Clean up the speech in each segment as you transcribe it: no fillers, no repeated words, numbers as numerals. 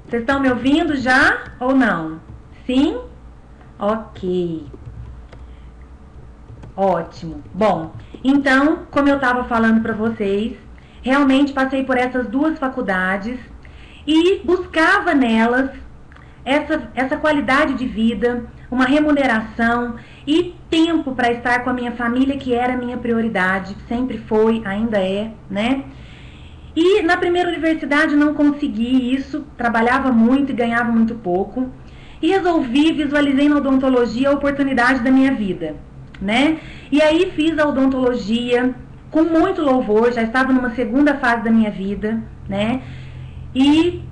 Vocês estão me ouvindo já ou não? Sim? Ok. Ótimo. Bom, então, como eu estava falando para vocês, realmente passei por essas duas faculdades e buscava nelas essa qualidade de vida, uma remuneração e tempo para estar com a minha família, que era a minha prioridade, sempre foi, ainda é, né? E na primeira universidade não consegui isso, trabalhava muito e ganhava muito pouco. E resolvi, visualizei na odontologia a oportunidade da minha vida, né? E aí fiz a odontologia com muito louvor, já estava numa segunda fase da minha vida, né? E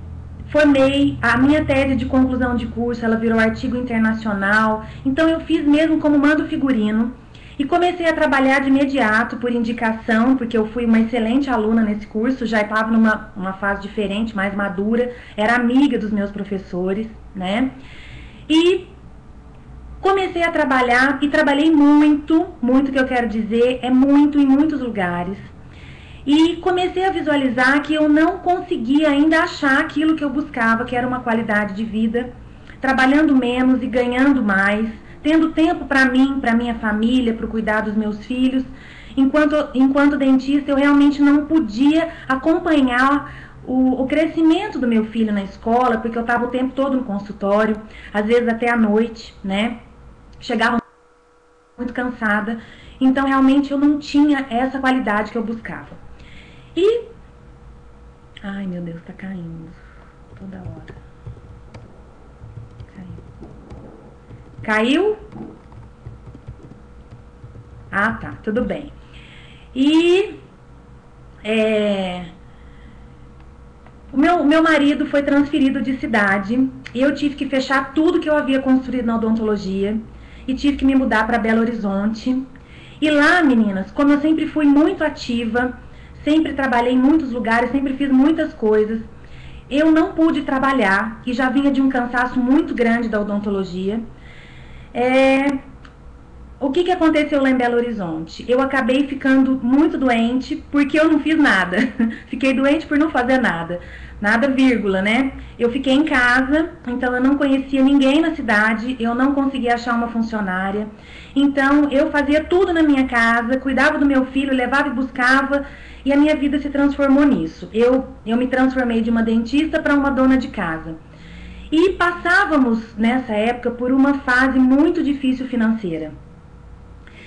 formei, a minha tese de conclusão de curso, ela virou artigo internacional, então eu fiz mesmo como mando figurino. E comecei a trabalhar de imediato por indicação, porque eu fui uma excelente aluna nesse curso, já estava numa fase diferente, mais madura, era amiga dos meus professores, né? E comecei a trabalhar e trabalhei muito, muito que eu quero dizer, é muito em muitos lugares. E comecei a visualizar que eu não conseguia ainda achar aquilo que eu buscava, que era uma qualidade de vida, trabalhando menos e ganhando mais, tendo tempo para mim, para minha família, para o cuidar dos meus filhos. Enquanto dentista, eu realmente não podia acompanhar o crescimento do meu filho na escola, porque eu estava o tempo todo no consultório, às vezes até à noite, né? Chegava muito cansada, então realmente eu não tinha essa qualidade que eu buscava. E... ai, meu Deus, tá caindo toda hora. Caiu? Ah, tá, tudo bem. E o meu marido foi transferido de cidade e eu tive que fechar tudo que eu havia construído na odontologia e tive que me mudar para Belo Horizonte. E lá, meninas, como eu sempre fui muito ativa, sempre trabalhei em muitos lugares, sempre fiz muitas coisas, eu não pude trabalhar e já vinha de um cansaço muito grande da odontologia. O que aconteceu lá em Belo Horizonte? Eu acabei ficando muito doente porque eu não fiz nada. Fiquei doente por não fazer nada. Nada, vírgula, né? Eu fiquei em casa, então eu não conhecia ninguém na cidade, eu não conseguia achar uma funcionária. Então eu fazia tudo na minha casa, cuidava do meu filho, levava e buscava, e a minha vida se transformou nisso. Eu me transformei de uma dentista para uma dona de casa. E passávamos, nessa época, por uma fase muito difícil financeira.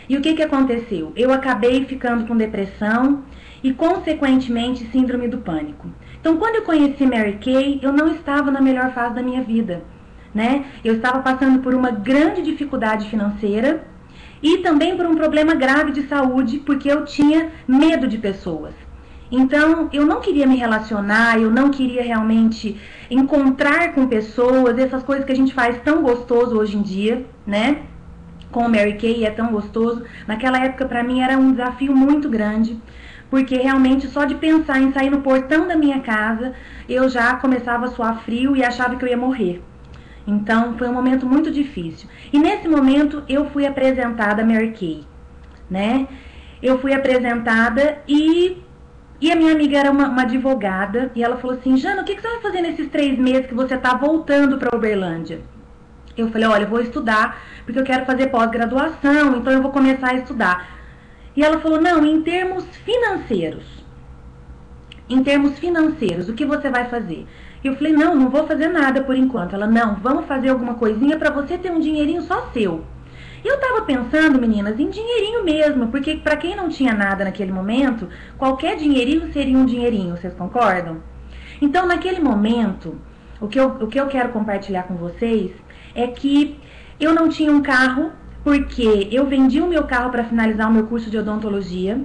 E o que aconteceu? Eu acabei ficando com depressão e, consequentemente, síndrome do pânico. Então, quando eu conheci Mary Kay, eu não estava na melhor fase da minha vida, né? Eu estava passando por uma grande dificuldade financeira e também por um problema grave de saúde, porque eu tinha medo de pessoas. Então, eu não queria me relacionar, eu não queria realmente encontrar com pessoas, essas coisas que a gente faz tão gostoso hoje em dia, né? Com o Mary Kay é tão gostoso. Naquela época, pra mim, era um desafio muito grande, porque realmente só de pensar em sair no portão da minha casa, eu já começava a suar frio e achava que eu ia morrer. Então, foi um momento muito difícil. E nesse momento, eu fui apresentada a Mary Kay, né? Eu fui apresentada e a minha amiga era uma advogada, e ela falou assim: Jana, o que você vai fazer nesses 3 meses que você tá voltando pra Uberlândia? Eu falei: olha, eu vou estudar, porque eu quero fazer pós-graduação, então eu vou começar a estudar. E ela falou: não, em termos financeiros, o que você vai fazer? E eu falei: não vou fazer nada por enquanto. Ela: não, vamos fazer alguma coisinha pra você ter um dinheirinho só seu. E eu tava pensando, meninas, em dinheirinho mesmo, porque pra quem não tinha nada naquele momento, qualquer dinheirinho seria um dinheirinho, vocês concordam? Então, naquele momento, o que eu quero compartilhar com vocês é que eu não tinha um carro, porque eu vendi o meu carro para finalizar o meu curso de odontologia.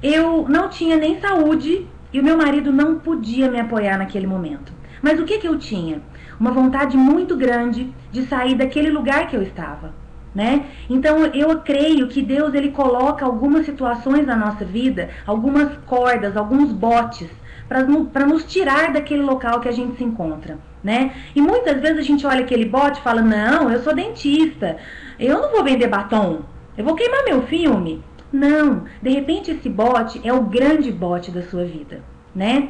Eu não tinha nem saúde e o meu marido não podia me apoiar naquele momento. Mas o que eu tinha? Uma vontade muito grande de sair daquele lugar que eu estava, né? Então eu creio que Deus, ele coloca algumas situações na nossa vida, algumas cordas, alguns botes, para nos tirar daquele local que a gente se encontra, né? E muitas vezes a gente olha aquele bote e fala: não, eu sou dentista, eu não vou vender batom, eu vou queimar meu filme. Não, de repente esse bote é o grande bote da sua vida, né?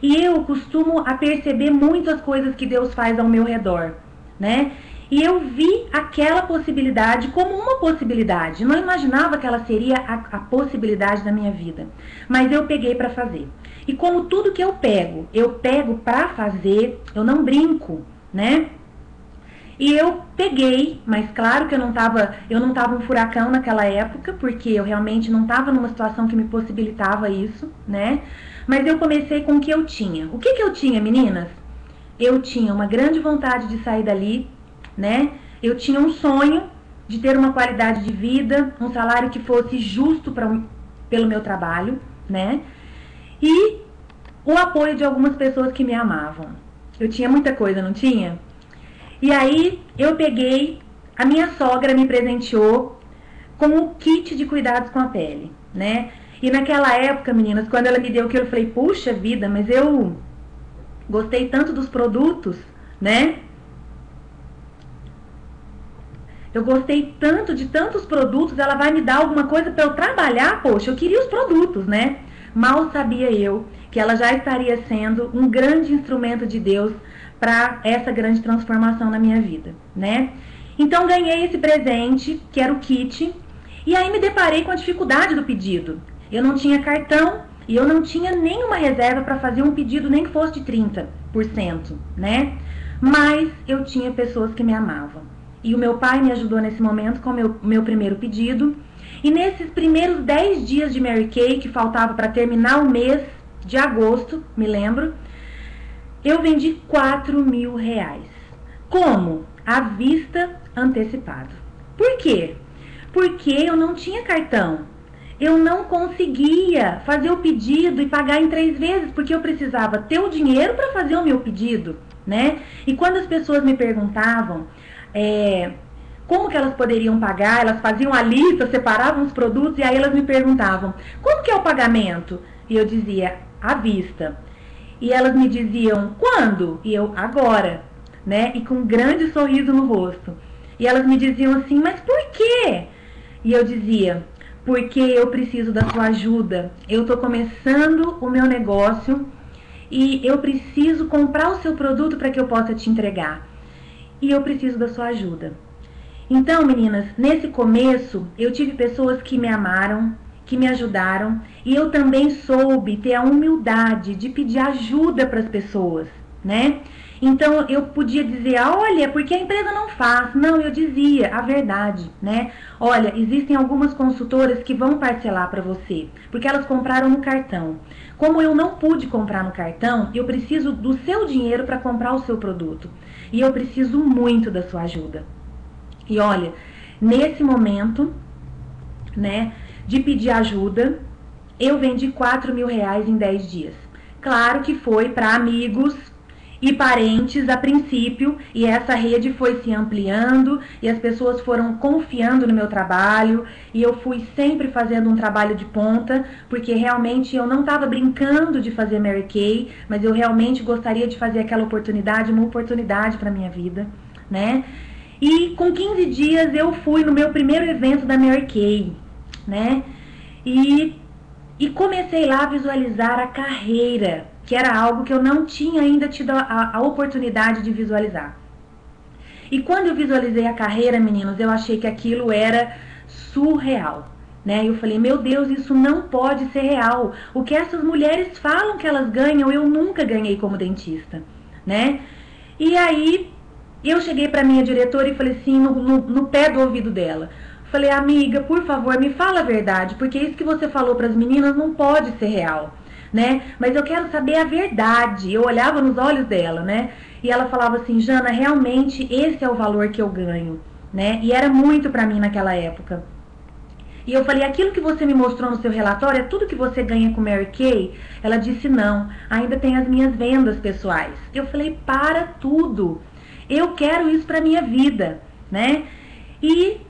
E eu costumo a perceber muito as coisas que Deus faz ao meu redor, né? E eu vi aquela possibilidade como uma possibilidade. Não imaginava que ela seria a possibilidade da minha vida. Mas eu peguei para fazer. E como tudo que eu pego para fazer, eu não brinco, né? E eu peguei, mas claro que eu não tava um furacão naquela época, porque eu realmente não estava numa situação que me possibilitava isso, né? Mas eu comecei com o que eu tinha. O que eu tinha, meninas? Eu tinha uma grande vontade de sair dali, né? Eu tinha um sonho de ter uma qualidade de vida, um salário que fosse justo pelo meu trabalho, né? E o apoio de algumas pessoas que me amavam. Eu tinha muita coisa, não tinha? E aí eu peguei, a minha sogra me presenteou com um kit de cuidados com a pele, né? E naquela época, meninas, quando ela me deu aquilo, eu falei, puxa vida, mas eu gostei tanto dos produtos, né? Eu gostei tanto de tantos produtos, ela vai me dar alguma coisa para eu trabalhar? Poxa, eu queria os produtos, né? Mal sabia eu que ela já estaria sendo um grande instrumento de Deus para essa grande transformação na minha vida, né? Então ganhei esse presente, que era o kit, e aí me deparei com a dificuldade do pedido. Eu não tinha cartão e eu não tinha nenhuma reserva para fazer um pedido nem que fosse de 30%, né? Mas eu tinha pessoas que me amavam. E o meu pai me ajudou nesse momento com o meu primeiro pedido. E nesses primeiros 10 dias de Mary Kay, que faltava para terminar o mês de agosto, me lembro, eu vendi 4 mil reais. Como? À vista, antecipado. Por quê? Porque eu não tinha cartão. Eu não conseguia fazer o pedido e pagar em 3 vezes, porque eu precisava ter o dinheiro para fazer o meu pedido, né? E quando as pessoas me perguntavam como que elas poderiam pagar, elas faziam a lista, separavam os produtos e aí elas me perguntavam, como que é o pagamento? E eu dizia, à vista. E elas me diziam, quando? E eu, agora, né? E com um grande sorriso no rosto. E elas me diziam assim, mas por quê? E eu dizia, porque eu preciso da sua ajuda. Eu estou começando o meu negócio e eu preciso comprar o seu produto para que eu possa te entregar. E eu preciso da sua ajuda. Então, meninas, nesse começo, eu tive pessoas que me amaram, que me ajudaram, e eu também soube ter a humildade de pedir ajuda para as pessoas, né? Então, eu podia dizer, olha, porque a empresa não faz. Não, eu dizia a verdade, né? Olha, existem algumas consultoras que vão parcelar para você, porque elas compraram no cartão. Como eu não pude comprar no cartão, eu preciso do seu dinheiro para comprar o seu produto. E eu preciso muito da sua ajuda. E olha, nesse momento, né, de pedir ajuda, eu vendi 4 mil reais em 10 dias. Claro que foi para amigos e parentes a princípio, e essa rede foi se ampliando, e as pessoas foram confiando no meu trabalho, e eu fui sempre fazendo um trabalho de ponta, porque realmente eu não estava brincando de fazer Mary Kay, mas eu realmente gostaria de fazer aquela oportunidade, uma oportunidade para minha vida, né? E com 15 dias eu fui no meu primeiro evento da Mary Kay, né? E comecei lá a visualizar a carreira, que era algo que eu não tinha ainda tido a oportunidade de visualizar. E quando eu visualizei a carreira, meninos, eu achei que aquilo era surreal, né? Eu falei, meu Deus, isso não pode ser real. O que essas mulheres falam que elas ganham, eu nunca ganhei como dentista, né? E aí eu cheguei para minha diretora e falei assim, no pé do ouvido dela, falei, amiga, por favor, me fala a verdade, porque isso que você falou para as meninas não pode ser real, né? Mas eu quero saber a verdade. Eu olhava nos olhos dela, né? E ela falava assim, Jana, realmente esse é o valor que eu ganho, né? E era muito para mim naquela época. E eu falei, aquilo que você me mostrou no seu relatório é tudo que você ganha com Mary Kay? Ela disse, não, ainda tem as minhas vendas pessoais. Eu falei, para tudo. Eu quero isso para minha vida, né? E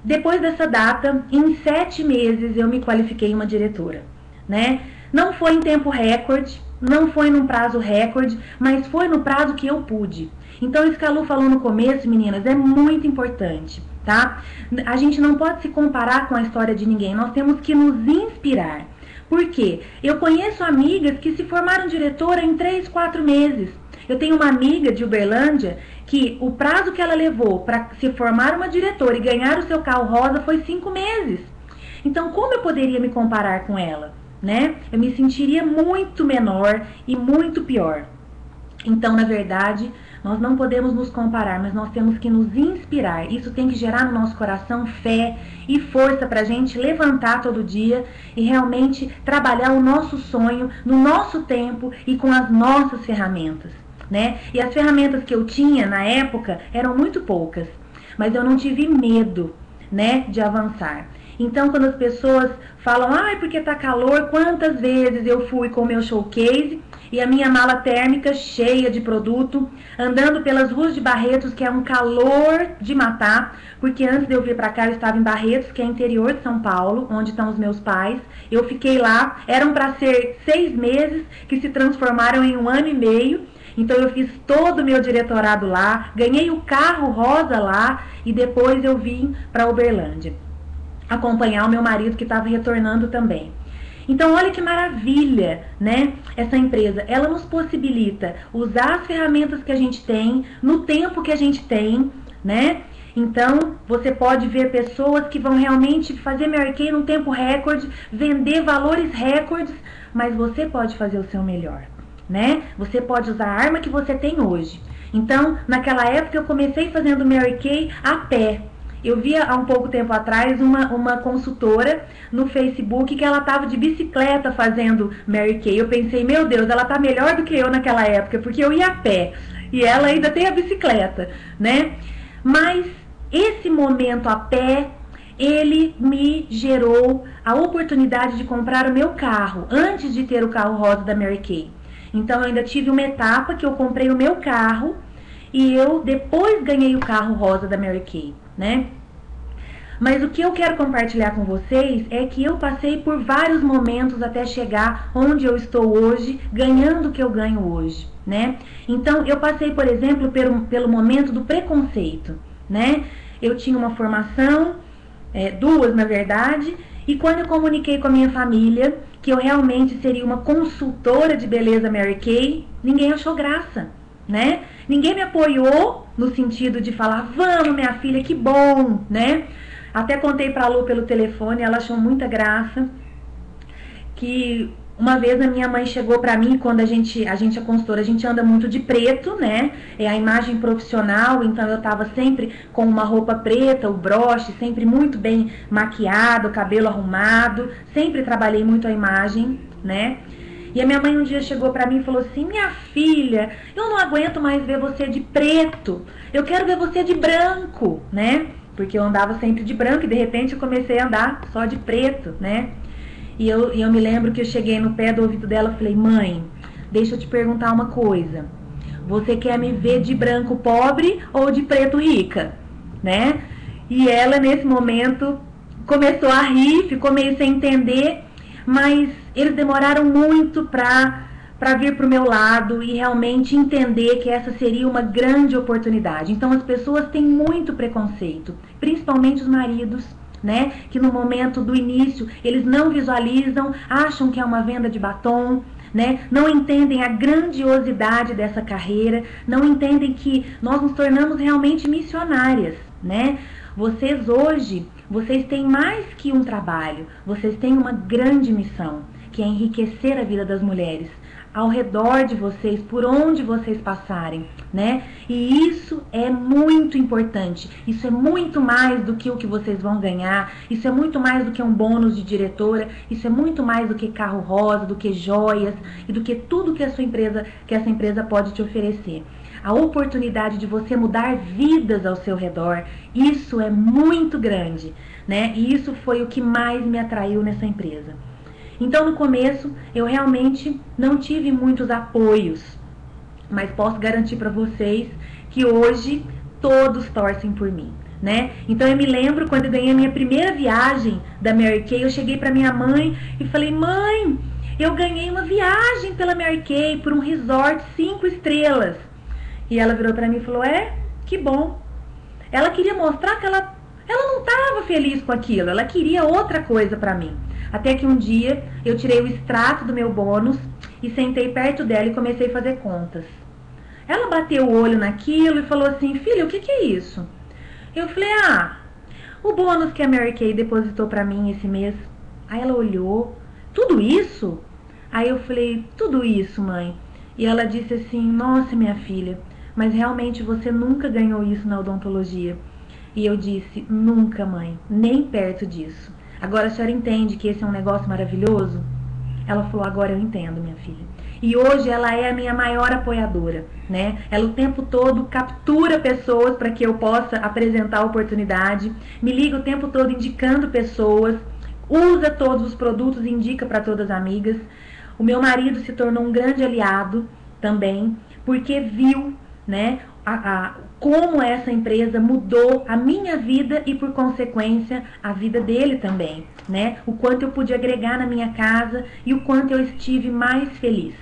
depois dessa data, em 7 meses, eu me qualifiquei uma diretora, né? Não foi em tempo recorde, não foi num prazo recorde, mas foi no prazo que eu pude. Então, isso que a Lu falou no começo, meninas, é muito importante, tá? A gente não pode se comparar com a história de ninguém, nós temos que nos inspirar. Por quê? Eu conheço amigas que se formaram diretora em 3, 4 meses. Eu tenho uma amiga de Uberlândia que o prazo que ela levou para se formar uma diretora e ganhar o seu carro rosa foi 5 meses. Então, como eu poderia me comparar com ela, né? Eu me sentiria muito menor e muito pior. Então, na verdade, nós não podemos nos comparar, mas nós temos que nos inspirar. Isso tem que gerar no nosso coração fé e força para a gente levantar todo dia e realmente trabalhar o nosso sonho no nosso tempo e com as nossas ferramentas, né? E as ferramentas que eu tinha na época eram muito poucas, mas eu não tive medo, né, de avançar. Então, quando as pessoas falam, ai, porque tá calor, quantas vezes eu fui com o meu showcase e a minha mala térmica cheia de produto, andando pelas ruas de Barretos, que é um calor de matar, porque antes de eu vir pra cá eu estava em Barretos, que é interior de São Paulo, onde estão os meus pais. Eu fiquei lá, eram para ser 6 meses, que se transformaram em 1 ano e meio. Então eu fiz todo o meu diretorado lá, ganhei o carro rosa lá e depois eu vim para Uberlândia acompanhar o meu marido que estava retornando também. Então olha que maravilha, né? Essa empresa, ela nos possibilita usar as ferramentas que a gente tem, no tempo que a gente tem, né? Então você pode ver pessoas que vão realmente fazer Mary Kay num tempo recorde, vender valores recordes, mas você pode fazer o seu melhor, né? Você pode usar a arma que você tem hoje. Então, naquela época eu comecei fazendo Mary Kay a pé. Eu via há um pouco tempo atrás uma consultora no Facebook que ela estava de bicicleta fazendo Mary Kay. Eu pensei, meu Deus, ela está melhor do que eu naquela época, porque eu ia a pé. E ela ainda tem a bicicleta, né? Mas esse momento a pé, ele me gerou a oportunidade de comprar o meu carro, antes de ter o carro rosa da Mary Kay. Então eu ainda tive uma etapa que eu comprei o meu carro e eu depois ganhei o carro rosa da Mary Kay, né? Mas o que eu quero compartilhar com vocês é que eu passei por vários momentos até chegar onde eu estou hoje, ganhando o que eu ganho hoje, né? Então eu passei, por exemplo, pelo momento do preconceito, né? Eu tinha uma formação, 2 na verdade, e quando eu comuniquei com a minha família que eu realmente seria uma consultora de beleza Mary Kay, ninguém achou graça, né? Ninguém me apoiou no sentido de falar, vamos minha filha, que bom, né? Até contei pra Lu pelo telefone, ela achou muita graça, que uma vez a minha mãe chegou pra mim, quando a gente é consultora, a gente anda muito de preto, né? É a imagem profissional, então eu tava sempre com uma roupa preta, o broche, sempre muito bem maquiado, cabelo arrumado, sempre trabalhei muito a imagem, né? E a minha mãe um dia chegou pra mim e falou assim, minha filha, eu não aguento mais ver você de preto, eu quero ver você de branco, né? Porque eu andava sempre de branco e de repente eu comecei a andar só de preto, né? E eu me lembro que eu cheguei no pé do ouvido dela e falei, mãe, deixa eu te perguntar uma coisa, você quer me ver de branco pobre ou de preto rica, né? E ela nesse momento começou a rir, ficou meio sem entender, mas eles demoraram muito para vir para o meu lado e realmente entender que essa seria uma grande oportunidade. Então as pessoas têm muito preconceito, principalmente os maridos, né? Que no momento do início eles não visualizam, acham que é uma venda de batom, né? Não entendem a grandiosidade dessa carreira, não entendem que nós nos tornamos realmente missionárias, né? Vocês hoje, vocês têm mais que um trabalho, vocês têm uma grande missão, que é enriquecer a vida das mulheres ao redor de vocês, por onde vocês passarem, né? E isso é muito importante, isso é muito mais do que o que vocês vão ganhar, isso é muito mais do que um bônus de diretora, isso é muito mais do que carro rosa, do que joias e do que tudo que essa empresa pode te oferecer. A oportunidade de você mudar vidas ao seu redor, isso é muito grande, né? E isso foi o que mais me atraiu nessa empresa. Então no começo eu realmente não tive muitos apoios, mas posso garantir para vocês que hoje todos torcem por mim, né? Então eu me lembro quando eu ganhei a minha primeira viagem da Mary Kay, eu cheguei para minha mãe e falei, mãe, eu ganhei uma viagem pela Mary Kay, por um resort 5 estrelas. E ela virou para mim e falou, que bom. Ela queria mostrar que ela não estava feliz com aquilo, ela queria outra coisa para mim. Até que um dia eu tirei o extrato do meu bônus e sentei perto dela e comecei a fazer contas. Ela bateu o olho naquilo e falou assim: filha, o que é isso? Eu falei: o bônus que a Mary Kay depositou pra mim esse mês. Aí ela olhou: tudo isso? Aí eu falei: tudo isso, mãe. E ela disse assim: nossa, minha filha, mas realmente você nunca ganhou isso na odontologia. E eu disse: nunca, mãe, nem perto disso. Agora a senhora entende que esse é um negócio maravilhoso? Ela falou: agora eu entendo, minha filha. E hoje ela é a minha maior apoiadora, né? Ela o tempo todo captura pessoas para que eu possa apresentar a oportunidade, me liga o tempo todo indicando pessoas, usa todos os produtos e indica para todas as amigas. O meu marido se tornou um grande aliado também, porque viu, né, como essa empresa mudou a minha vida e, por consequência, a vida dele também, né? O quanto eu pude agregar na minha casa e o quanto eu estive mais feliz.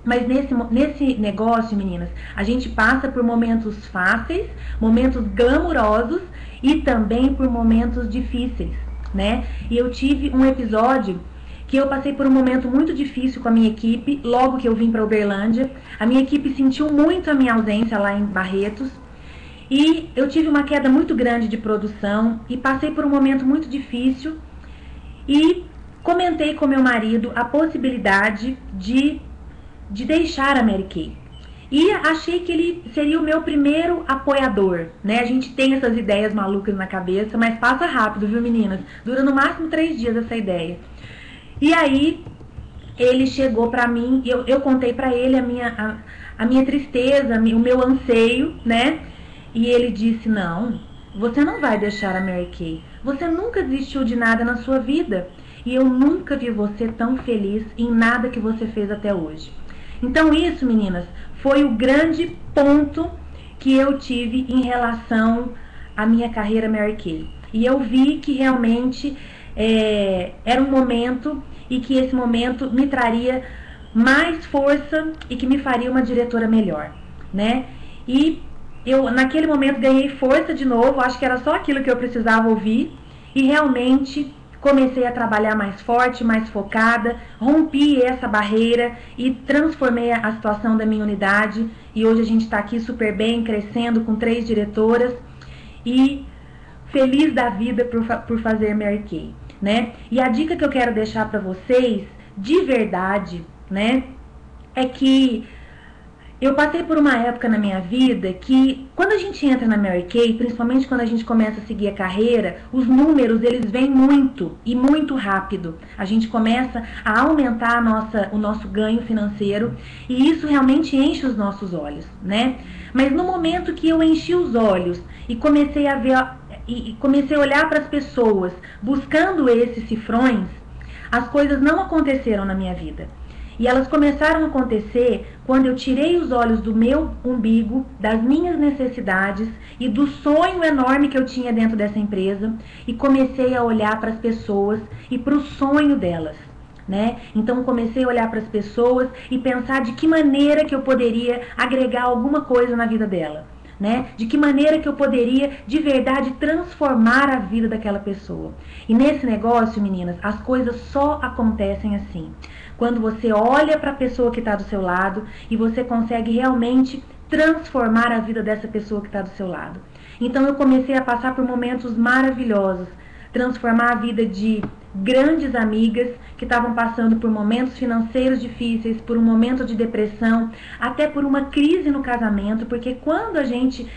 Mas nesse negócio, meninas, a gente passa por momentos fáceis, momentos glamurosos e também por momentos difíceis, né? E eu tive um episódio que eu passei por um momento muito difícil com a minha equipe, logo que eu vim para Uberlândia. A minha equipe sentiu muito a minha ausência lá em Barretos. E eu tive uma queda muito grande de produção e passei por um momento muito difícil. E comentei com meu marido a possibilidade de deixar a Mary Kay. E achei que ele seria o meu primeiro apoiador, né? A gente tem essas ideias malucas na cabeça, mas passa rápido, viu, meninas? Dura no máximo 3 dias essa ideia. E aí ele chegou pra mim, eu contei pra ele a minha tristeza, o meu anseio, né? E ele disse: não, você não vai deixar a Mary Kay. Você nunca desistiu de nada na sua vida. E eu nunca vi você tão feliz em nada que você fez até hoje. Então isso, meninas, foi o grande ponto que eu tive em relação à minha carreira Mary Kay. E eu vi que realmente era um momento e que esse momento me traria mais força e que me faria uma diretora melhor, né? E eu naquele momento ganhei força de novo, acho que era só aquilo que eu precisava ouvir e realmente comecei a trabalhar mais forte, mais focada, rompi essa barreira e transformei a situação da minha unidade e hoje a gente está aqui super bem, crescendo com 3 diretoras e feliz da vida por fazer Mary Kay, né? E a dica que eu quero deixar para vocês, de verdade, né, é que eu passei por uma época na minha vida que, quando a gente entra na Mary Kay, principalmente quando a gente começa a seguir a carreira, os números, eles vêm muito e muito rápido. A gente começa a aumentar o nosso ganho financeiro e isso realmente enche os nossos olhos, né? Mas no momento que eu enchi os olhos e comecei a ver e comecei a olhar para as pessoas buscando esses cifrões, as coisas não aconteceram na minha vida. E elas começaram a acontecer quando eu tirei os olhos do meu umbigo, das minhas necessidades e do sonho enorme que eu tinha dentro dessa empresa e comecei a olhar para as pessoas e para o sonho delas, né? Então comecei a olhar para as pessoas e pensar de que maneira que eu poderia agregar alguma coisa na vida dela, né? De que maneira que eu poderia de verdade transformar a vida daquela pessoa. E nesse negócio, meninas, as coisas só acontecem assim. Quando você olha para a pessoa que está do seu lado e você consegue realmente transformar a vida dessa pessoa que está do seu lado. Então eu comecei a passar por momentos maravilhosos, transformar a vida de grandes amigas que estavam passando por momentos financeiros difíceis, por um momento de depressão, até por uma crise no casamento, porque quando a gente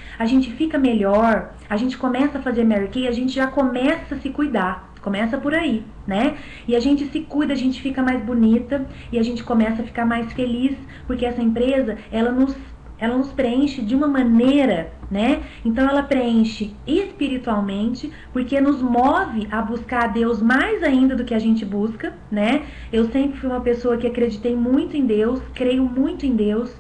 fica melhor, a gente começa a fazer Mary Kay, a gente já começa a se cuidar. Começa por aí, né? E a gente se cuida, a gente fica mais bonita e a gente começa a ficar mais feliz, porque essa empresa, ela nos preenche de uma maneira, né? Então ela preenche espiritualmente, porque nos move a buscar a Deus mais ainda do que a gente busca, né? Eu sempre fui uma pessoa que acreditei muito em Deus, creio muito em Deus.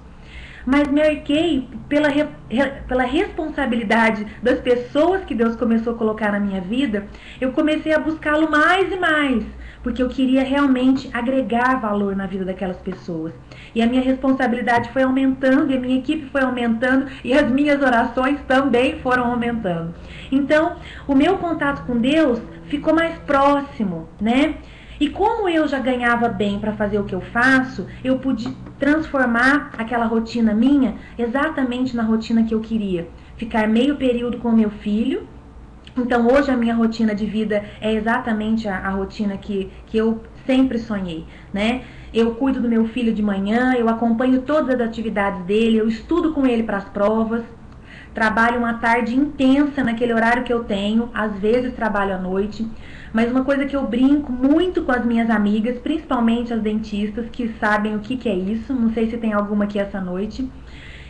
Mas Mary Kay, pela responsabilidade das pessoas que Deus começou a colocar na minha vida, eu comecei a buscá-lo mais e mais, porque eu queria realmente agregar valor na vida daquelas pessoas. E a minha responsabilidade foi aumentando, e a minha equipe foi aumentando, e as minhas orações também foram aumentando. Então, o meu contato com Deus ficou mais próximo, né? E como eu já ganhava bem para fazer o que eu faço, eu pude transformar aquela rotina minha exatamente na rotina que eu queria. Ficar meio período com o meu filho. Então hoje a minha rotina de vida é exatamente a rotina que eu sempre sonhei, né? Eu cuido do meu filho de manhã, eu acompanho todas as atividades dele, eu estudo com ele para as provas, trabalho uma tarde intensa naquele horário que eu tenho, às vezes trabalho à noite, mas uma coisa que eu brinco muito com as minhas amigas, principalmente as dentistas, que sabem o que é isso, não sei se tem alguma aqui essa noite.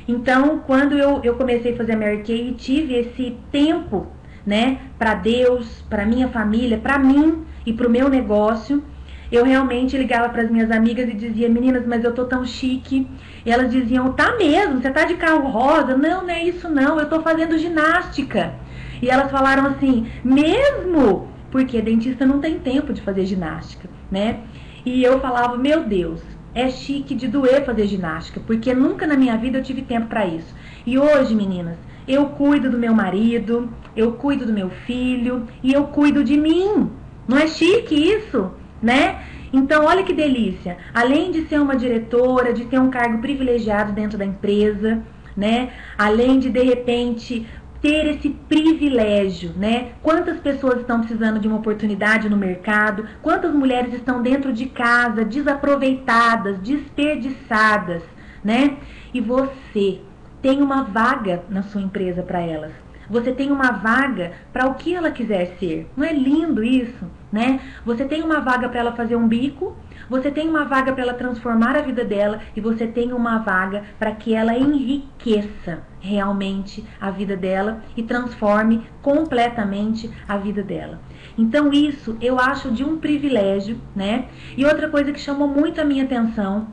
Então, quando eu comecei a fazer a Mary Kay e tive esse tempo, né, para Deus, para minha família, para mim e para o meu negócio, eu realmente ligava para as minhas amigas e dizia: meninas, mas eu tô tão chique. E elas diziam: tá mesmo, você tá de carro rosa? Não, não é isso não, eu tô fazendo ginástica. E elas falaram assim: mesmo? Porque dentista não tem tempo de fazer ginástica, né? E eu falava: meu Deus, é chique de doer fazer ginástica, porque nunca na minha vida eu tive tempo para isso. E hoje, meninas, eu cuido do meu marido, eu cuido do meu filho e eu cuido de mim. Não é chique isso, né? Então, olha que delícia. Além de ser uma diretora, de ter um cargo privilegiado dentro da empresa, né? Além de repente ter esse privilégio, né? Quantas pessoas estão precisando de uma oportunidade no mercado? Quantas mulheres estão dentro de casa, desaproveitadas, desperdiçadas, né? E você tem uma vaga na sua empresa para elas. Você tem uma vaga para o que ela quiser ser. Não é lindo isso, né? Você tem uma vaga para ela fazer um bico, você tem uma vaga para ela transformar a vida dela e você tem uma vaga para que ela enriqueça realmente a vida dela e transforme completamente a vida dela. Então isso eu acho de um privilégio, né? E outra coisa que chamou muito a minha atenção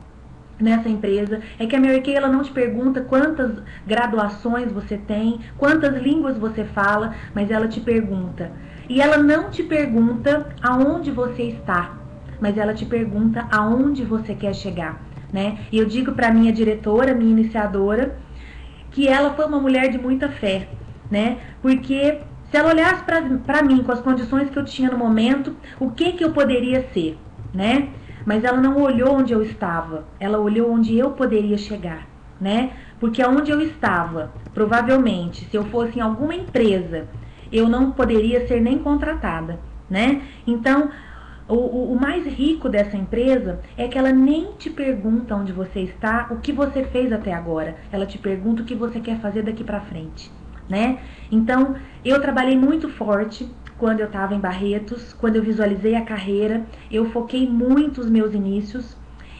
nessa empresa é que a Mary Kay, ela não te pergunta quantas graduações você tem, quantas línguas você fala, mas ela te pergunta. E ela não te pergunta aonde você está, mas ela te pergunta aonde você quer chegar, né? E eu digo para minha diretora, minha iniciadora, que ela foi uma mulher de muita fé, né? Porque se ela olhasse para mim com as condições que eu tinha no momento, o que eu poderia ser, né? Mas ela não olhou onde eu estava, ela olhou onde eu poderia chegar, né? Porque onde eu estava, provavelmente, se eu fosse em alguma empresa, eu não poderia ser nem contratada, né? Então, o mais rico dessa empresa é que ela nem te pergunta onde você está, o que você fez até agora. Ela te pergunta o que você quer fazer daqui pra frente, né? Então, eu trabalhei muito forte quando eu estava em Barretos, quando eu visualizei a carreira, eu foquei muito os meus inícios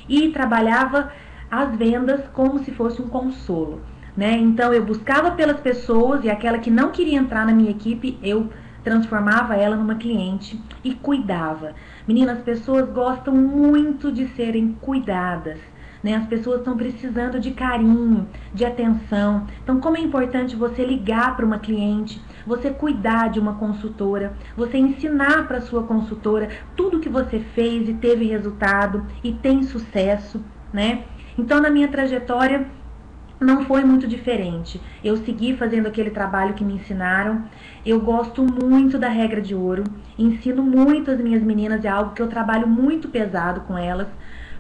e trabalhava as vendas como se fosse um consolo, né? Então eu buscava pelas pessoas e aquela que não queria entrar na minha equipe, eu transformava ela numa cliente e cuidava. Meninas, as pessoas gostam muito de serem cuidadas, né? As pessoas estão precisando de carinho, de atenção. Então, como é importante você ligar para uma cliente, você cuidar de uma consultora, você ensinar para a sua consultora tudo que você fez e teve resultado e tem sucesso, né? Então, na minha trajetória, não foi muito diferente. Eu segui fazendo aquele trabalho que me ensinaram. Eu gosto muito da regra de ouro. Ensino muito as minhas meninas, é algo que eu trabalho muito pesado com elas.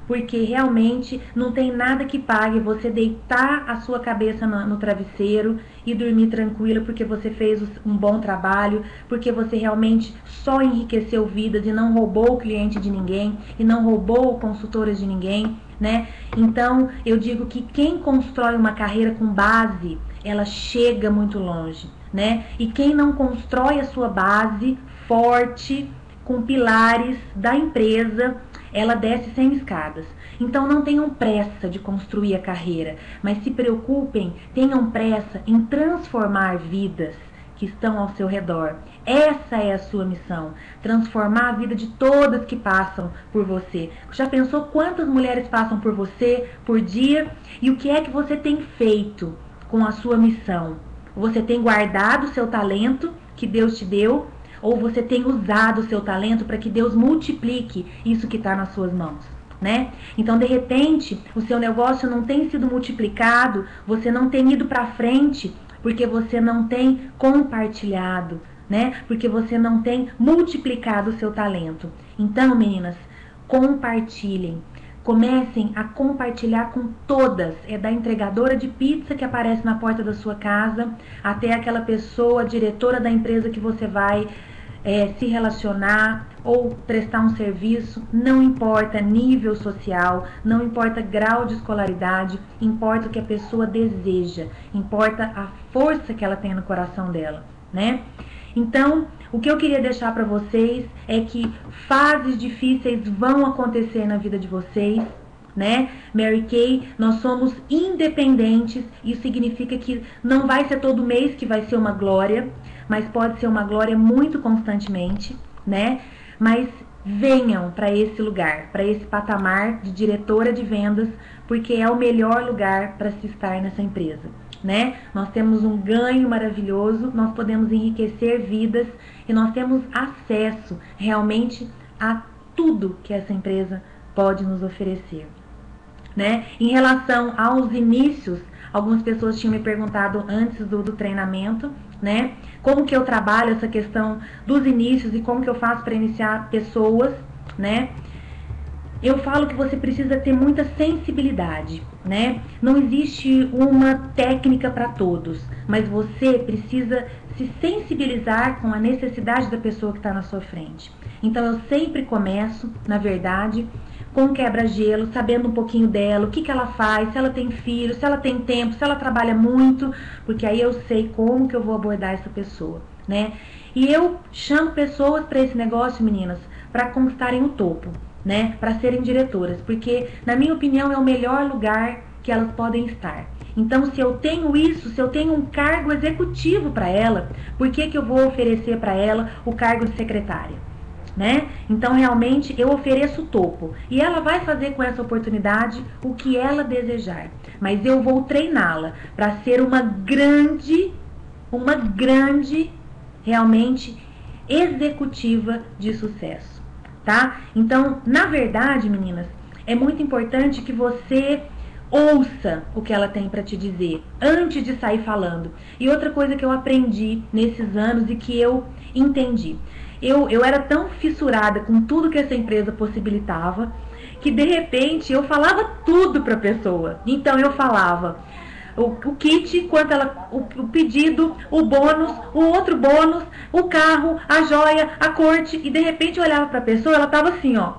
Porque realmente não tem nada que pague você deitar a sua cabeça no travesseiro e dormir tranquila porque você fez um bom trabalho, porque você realmente só enriqueceu vidas e não roubou o cliente de ninguém e não roubou consultoras de ninguém, né? Então eu digo que quem constrói uma carreira com base, ela chega muito longe, né? E quem não constrói a sua base forte, com pilares da empresa, ela desce sem escadas. Então não tenham pressa de construir a carreira, mas se preocupem, tenham pressa em transformar vidas que estão ao seu redor. Essa é a sua missão, transformar a vida de todas que passam por você. Já pensou quantas mulheres passam por você por dia? E o que é que você tem feito com a sua missão? Você tem guardado o seu talento que Deus te deu? Ou você tem usado o seu talento para que Deus multiplique isso que está nas suas mãos, né? Então, de repente, o seu negócio não tem sido multiplicado, você não tem ido para frente, porque você não tem compartilhado, né? Porque você não tem multiplicado o seu talento. Então, meninas, Compartilhem. Comecem a compartilhar com todas, da entregadora de pizza que aparece na porta da sua casa, até aquela pessoa, diretora da empresa que você vai se relacionar ou prestar um serviço. Não importa nível social, não importa grau de escolaridade, importa o que a pessoa deseja, importa a força que ela tem no coração dela, né? Então, o que eu queria deixar para vocês é que fases difíceis vão acontecer na vida de vocês, né? Mary Kay, nós somos independentes, isso significa que não vai ser todo mês que vai ser uma glória, mas pode ser uma glória muito constantemente, né? Mas venham para esse lugar, para esse patamar de diretora de vendas, porque é o melhor lugar para se estar nessa empresa, né? Nós temos um ganho maravilhoso, nós podemos enriquecer vidas e nós temos acesso realmente a tudo que essa empresa pode nos oferecer, né? Em relação aos inícios, algumas pessoas tinham me perguntado antes do treinamento, né? Como que eu trabalho essa questão dos inícios e como que eu faço para iniciar pessoas, né? Eu falo que você precisa ter muita sensibilidade, né? Não existe uma técnica para todos, mas você precisa se sensibilizar com a necessidade da pessoa que está na sua frente. Então eu sempre começo, na verdade, com quebra-gelo, sabendo um pouquinho dela, o que que ela faz, se ela tem filho, se ela tem tempo, se ela trabalha muito, porque aí eu sei como que eu vou abordar essa pessoa, né? E eu chamo pessoas para esse negócio, meninas, para conquistarem o topo, né? Para serem diretoras, porque na minha opinião é o melhor lugar que elas podem estar. Então, se eu tenho isso, se eu tenho um cargo executivo para ela, por que que eu vou oferecer para ela o cargo de secretária, né? Então, realmente, eu ofereço o topo. E ela vai fazer com essa oportunidade o que ela desejar. Mas eu vou treiná-la para ser uma grande, realmente, executiva de sucesso, tá? Então, na verdade, meninas, é muito importante que você ouça o que ela tem para te dizer antes de sair falando. E outra coisa que eu aprendi nesses anos e que eu entendi, eu era tão fissurada com tudo que essa empresa possibilitava que de repente eu falava tudo para a pessoa. Então eu falava o kit, quanto ela, o pedido, o bônus, o outro bônus, o carro, a joia, a corte, e de repente eu olhava para a pessoa, ela tava assim, ó,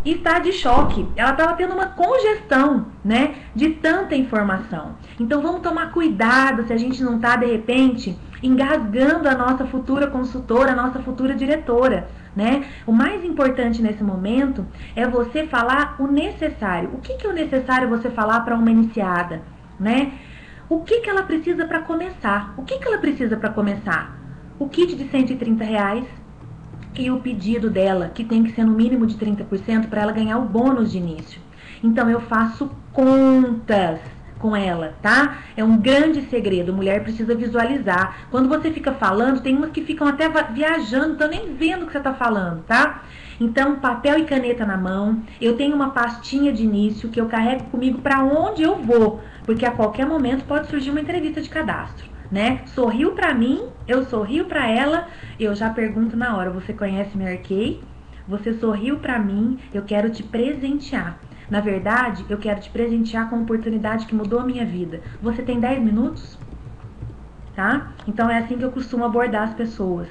e está de choque, ela estava tendo uma congestão, né, de tanta informação. Então vamos tomar cuidado se a gente não está de repente engasgando a nossa futura consultora, a nossa futura diretora, né? O mais importante nesse momento é você falar o necessário. O que é o necessário você falar para uma iniciada, né? O que ela precisa para começar? O que ela precisa para começar? O kit de R$130 e o pedido dela, que tem que ser no mínimo de 30% para ela ganhar o bônus de início. Então eu faço contas com ela, tá? É um grande segredo, mulher precisa visualizar. Quando você fica falando, tem umas que ficam até viajando, estão nem vendo o que você está falando, tá? Então, papel e caneta na mão, eu tenho uma pastinha de início que eu carrego comigo para onde eu vou, porque a qualquer momento pode surgir uma entrevista de cadastro, né? Sorriu para mim, eu sorrio para ela, eu já pergunto na hora, você conhece Mary Kay? Você sorriu para mim, eu quero te presentear. Na verdade, eu quero te presentear com uma oportunidade que mudou a minha vida. Você tem 10 minutos? Tá? Então é assim que eu costumo abordar as pessoas.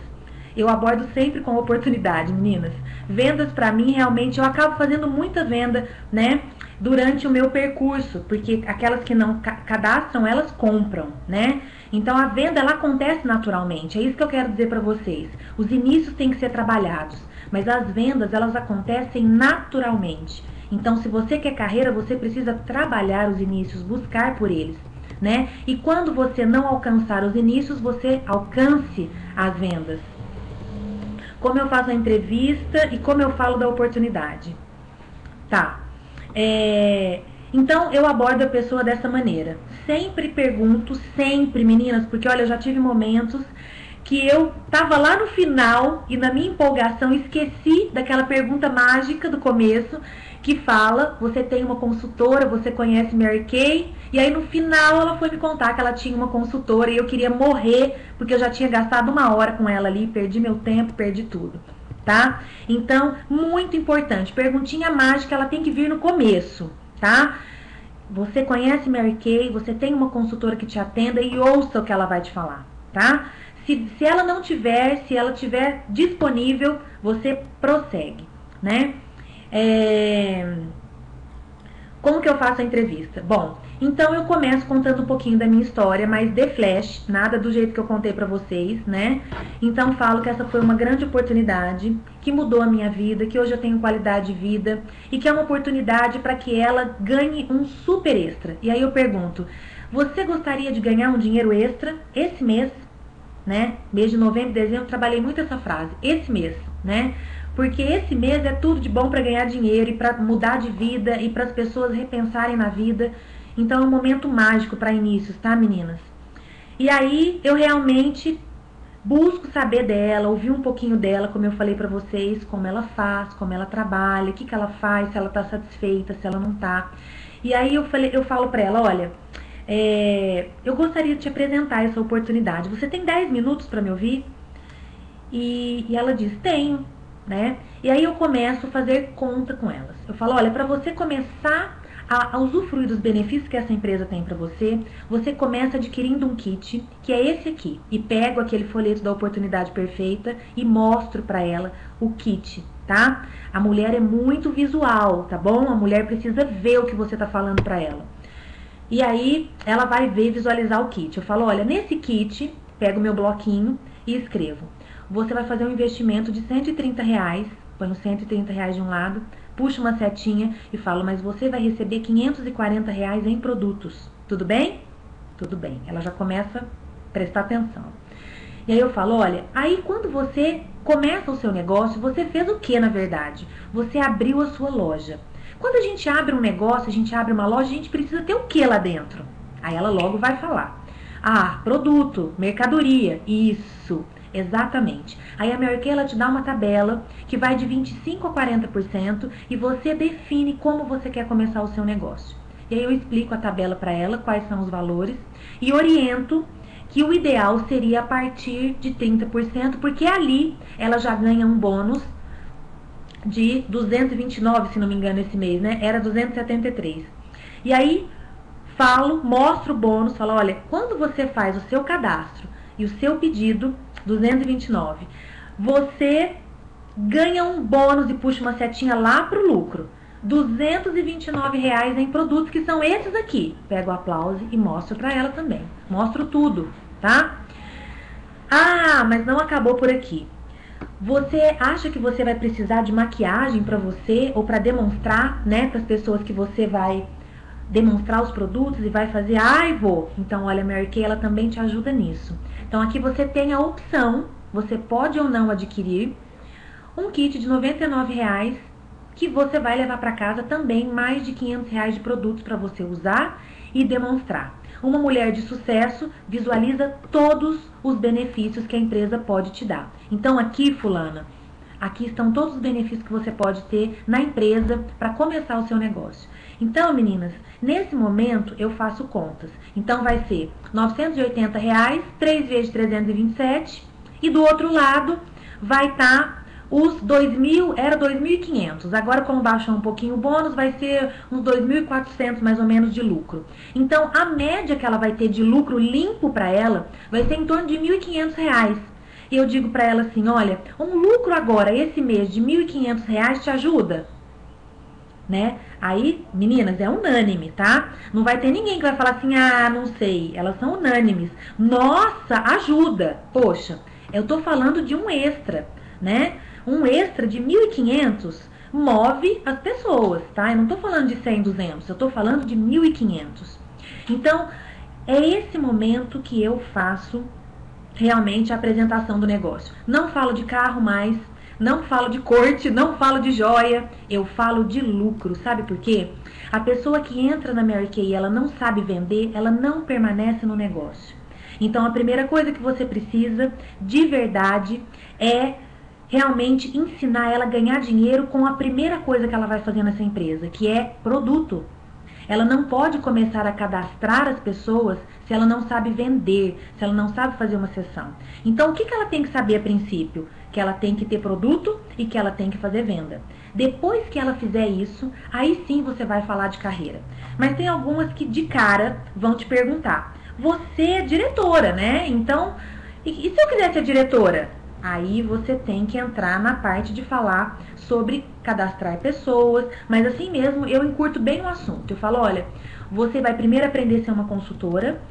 Eu abordo sempre com oportunidade, meninas. Vendas para mim, realmente, eu acabo fazendo muita venda, né? Durante o meu percurso, porque aquelas que não cadastram, elas compram, né? Então a venda, ela acontece naturalmente. É isso que eu quero dizer para vocês. Os inícios têm que ser trabalhados, mas as vendas, elas acontecem naturalmente. Então, se você quer carreira, você precisa trabalhar os inícios, buscar por eles, né? E quando você não alcançar os inícios, você alcance as vendas. Como eu faço a entrevista e como eu falo da oportunidade. Tá. Então, eu abordo a pessoa dessa maneira. Sempre pergunto, sempre, meninas, porque olha, eu já tive momentos que eu tava lá no final e na minha empolgação esqueci daquela pergunta mágica do começo, que fala, você tem uma consultora, você conhece Mary Kay? E aí no final ela foi me contar que ela tinha uma consultora e eu queria morrer, porque eu já tinha gastado 1 hora com ela ali, perdi meu tempo, perdi tudo, tá? Então, muito importante, perguntinha mágica, ela tem que vir no começo, tá? Você conhece Mary Kay, você tem uma consultora que te atenda e ouça o que ela vai te falar, tá? Se ela não tiver, se ela tiver disponível, você prossegue, né? Como que eu faço a entrevista? Bom, então eu começo contando um pouquinho da minha história, mas de flash, nada do jeito que eu contei pra vocês, né? Então falo que essa foi uma grande oportunidade, que mudou a minha vida, que hoje eu tenho qualidade de vida e que é uma oportunidade para que ela ganhe um super extra. E aí eu pergunto, você gostaria de ganhar um dinheiro extra esse mês? Né? Mês de novembro e dezembro, trabalhei muito essa frase, esse mês, né? Porque esse mês é tudo de bom para ganhar dinheiro e para mudar de vida e para as pessoas repensarem na vida. Então é um momento mágico para inícios, tá, meninas? E aí eu realmente busco saber dela, ouvir um pouquinho dela, como eu falei para vocês, como ela faz, como ela trabalha, o que ela faz, se ela tá satisfeita, se ela não tá. E aí eu falo para ela, olha, eu gostaria de te apresentar essa oportunidade. Você tem 10 minutos para me ouvir? E ela diz, tenho, né? E aí eu começo a fazer conta com elas. Eu falo, olha, para você começar a usufruir dos benefícios que essa empresa tem para você, você começa adquirindo um kit, que é esse aqui. E pego aquele folheto da oportunidade perfeita e mostro para ela o kit, tá? A mulher é muito visual, tá bom? A mulher precisa ver o que você tá falando para ela. E aí ela vai ver, visualizar o kit. Eu falo, olha, nesse kit, pego meu bloquinho e escrevo. Você vai fazer um investimento de R$130, põe os R$130 de um lado, puxa uma setinha e falo, mas você vai receber R$540 em produtos. Tudo bem? Tudo bem. Ela já começa a prestar atenção. E aí eu falo, olha, aí quando você começa o seu negócio, você fez o que na verdade? Você abriu a sua loja. Quando a gente abre um negócio, a gente abre uma loja, a gente precisa ter o que lá dentro? Aí ela logo vai falar. Ah, produto, mercadoria, isso, exatamente. Aí a Mary Kay, ela te dá uma tabela que vai de 25% a 40% e você define como você quer começar o seu negócio. E aí eu explico a tabela para ela, quais são os valores e oriento que o ideal seria a partir de 30%, porque ali ela já ganha um bônus de 229, se não me engano, esse mês, né? Era 273. E aí, mostro o bônus, falo, olha, quando você faz o seu cadastro e o seu pedido, 229, você ganha um bônus e puxa uma setinha lá pro lucro. R$229 em produtos, que são esses aqui. Pego o aplauso e mostro pra ela também. Mostro tudo, tá? Ah, mas não acabou por aqui. Você acha que você vai precisar de maquiagem para você ou para demonstrar, né, para as pessoas que você vai demonstrar os produtos e vai fazer, vou. Então, olha, a Mary Kay, ela também te ajuda nisso. Então, aqui você tem a opção, você pode ou não adquirir um kit de R$99 que você vai levar para casa também mais de R$500 de produtos para você usar e demonstrar. Uma mulher de sucesso visualiza todos os benefícios que a empresa pode te dar. Então aqui, fulana, aqui estão todos os benefícios que você pode ter na empresa para começar o seu negócio. Então, meninas, nesse momento eu faço contas. Então vai ser R$980, 3 vezes 327, e do outro lado vai estar os 2.000, era 2.500. Agora, como baixou um pouquinho o bônus, vai ser uns 2.400 mais ou menos de lucro. Então, a média que ela vai ter de lucro limpo para ela vai ser em torno de R$1.500. E eu digo para ela assim, olha, um lucro agora, esse mês, de R$1.500 te ajuda? Né? Aí, meninas, é unânime, tá? Não vai ter ninguém que vai falar assim, não sei. Elas são unânimes. Nossa, ajuda! Poxa, eu tô falando de um extra, né? Um extra de 1.500 move as pessoas, tá? Eu não tô falando de 100, 200, eu tô falando de 1.500. Então, é esse momento que eu faço realmente a apresentação do negócio. Não falo de carro mais, não falo de corte, não falo de joia, eu falo de lucro. Sabe por quê? A pessoa que entra na Mary Kay e ela não sabe vender, ela não permanece no negócio. Então, a primeira coisa que você precisa, de verdade, é realmente ensinar ela a ganhar dinheiro com a primeira coisa que ela vai fazer nessa empresa, que é produto. Ela não pode começar a cadastrar as pessoas se ela não sabe vender, se ela não sabe fazer uma sessão. Então, o que ela tem que saber a princípio? Que ela tem que ter produto e que ela tem que fazer venda. Depois que ela fizer isso, aí sim você vai falar de carreira. Mas tem algumas que de cara vão te perguntar: você é diretora, né? Então, e se eu quiser ser diretora? Aí você tem que entrar na parte de falar sobre cadastrar pessoas, mas assim mesmo eu encurto bem o assunto. Eu falo, olha, você vai primeiro aprender a ser uma consultora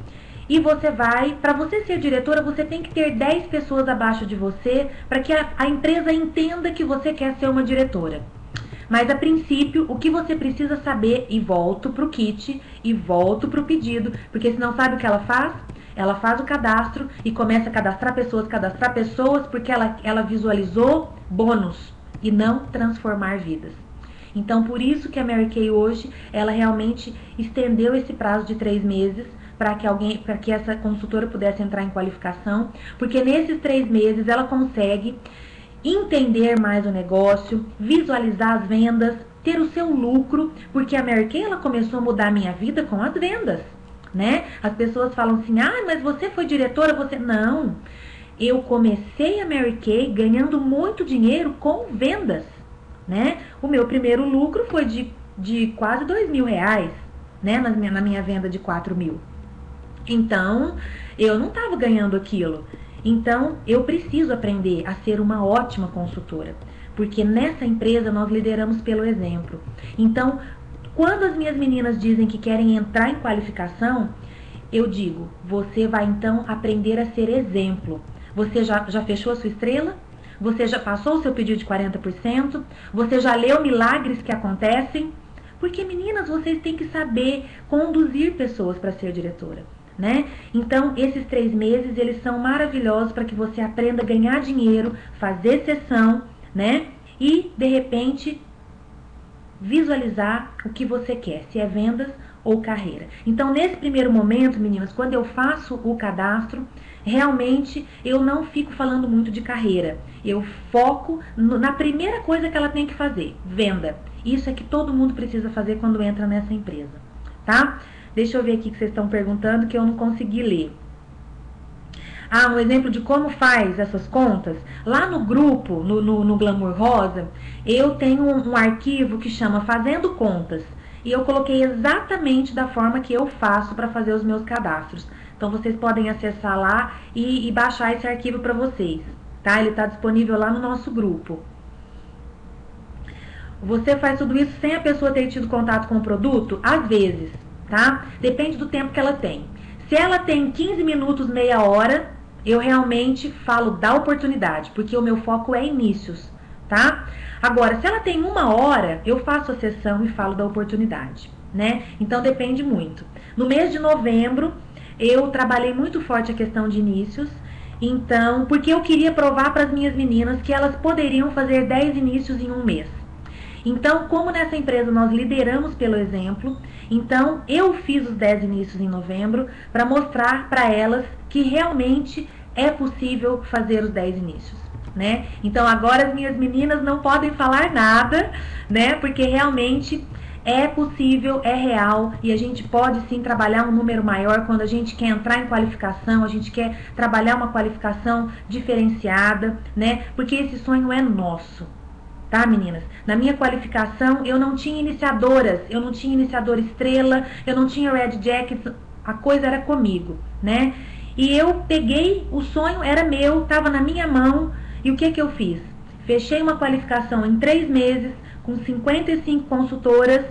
e você vai, para você ser diretora, você tem que ter 10 pessoas abaixo de você para que a empresa entenda que você quer ser uma diretora. Mas a princípio, o que você precisa saber, e volto pro kit, e volto pro pedido, porque se não sabe o que ela faz? Ela faz o cadastro e começa a cadastrar pessoas, porque ela visualizou bônus e não transformar vidas. Então, por isso que a Mary Kay hoje, ela realmente estendeu esse prazo de 3 meses para que essa consultora pudesse entrar em qualificação, porque nesses 3 meses ela consegue entender mais o negócio, visualizar as vendas, ter o seu lucro, porque a Mary Kay, ela começou a mudar a minha vida com as vendas, né? As pessoas falam assim, mas você foi diretora, você... Não, eu comecei a Mary Kay ganhando muito dinheiro com vendas, né? O meu primeiro lucro foi de quase R$2.000, né? Na minha venda de 4.000. Então, eu não estava ganhando aquilo. Então, eu preciso aprender a ser uma ótima consultora, porque nessa empresa nós lideramos pelo exemplo. Então, quando as minhas meninas dizem que querem entrar em qualificação, eu digo, você vai então aprender a ser exemplo. Você já fechou a sua estrela? Você já passou o seu pedido de 40%? Você já leu milagres que acontecem? Porque, meninas, vocês têm que saber conduzir pessoas para ser diretora, né? Então, esses 3 meses, eles são maravilhosos para que você aprenda a ganhar dinheiro, fazer sessão, né? E, de repente, visualizar o que você quer, se é vendas ou carreira. Então, nesse primeiro momento, meninas, quando eu faço o cadastro, realmente eu não fico falando muito de carreira. Eu foco na primeira coisa que ela tem que fazer, venda. Isso é que todo mundo precisa fazer quando entra nessa empresa, tá? Deixa eu ver aqui que vocês estão perguntando que eu não consegui ler. Um exemplo de como faz essas contas. Lá no grupo, no Glamour Rosa, eu tenho um arquivo que chama Fazendo Contas. E eu coloquei exatamente da forma que eu faço para fazer os meus cadastros. Então, vocês podem acessar lá e baixar esse arquivo para vocês, tá? Ele está disponível lá no nosso grupo. Você faz tudo isso sem a pessoa ter tido contato com o produto? Às vezes, tá? Depende do tempo que ela tem. Se ela tem 15 minutos, meia hora, eu realmente falo da oportunidade, porque o meu foco é inícios, tá? Agora, se ela tem 1 hora, eu faço a sessão e falo da oportunidade, né? Então, depende muito. No mês de novembro, eu trabalhei muito forte a questão de inícios, então, porque eu queria provar para as minhas meninas que elas poderiam fazer 10 inícios em 1 mês. Então, como nessa empresa nós lideramos pelo exemplo, então eu fiz os 10 inícios em novembro para mostrar para elas que realmente é possível fazer os 10 inícios, né? Então, agora as minhas meninas não podem falar nada, né? Porque realmente é possível, é real e a gente pode sim trabalhar um número maior quando a gente quer entrar em qualificação, a gente quer trabalhar uma qualificação diferenciada, né? Porque esse sonho é nosso. Tá, meninas? Na minha qualificação, eu não tinha iniciadoras, eu não tinha iniciadora estrela, eu não tinha red jacket, a coisa era comigo, né? E eu peguei, o sonho era meu, tava na minha mão, e o que que eu fiz? Fechei uma qualificação em 3 meses, com 55 consultoras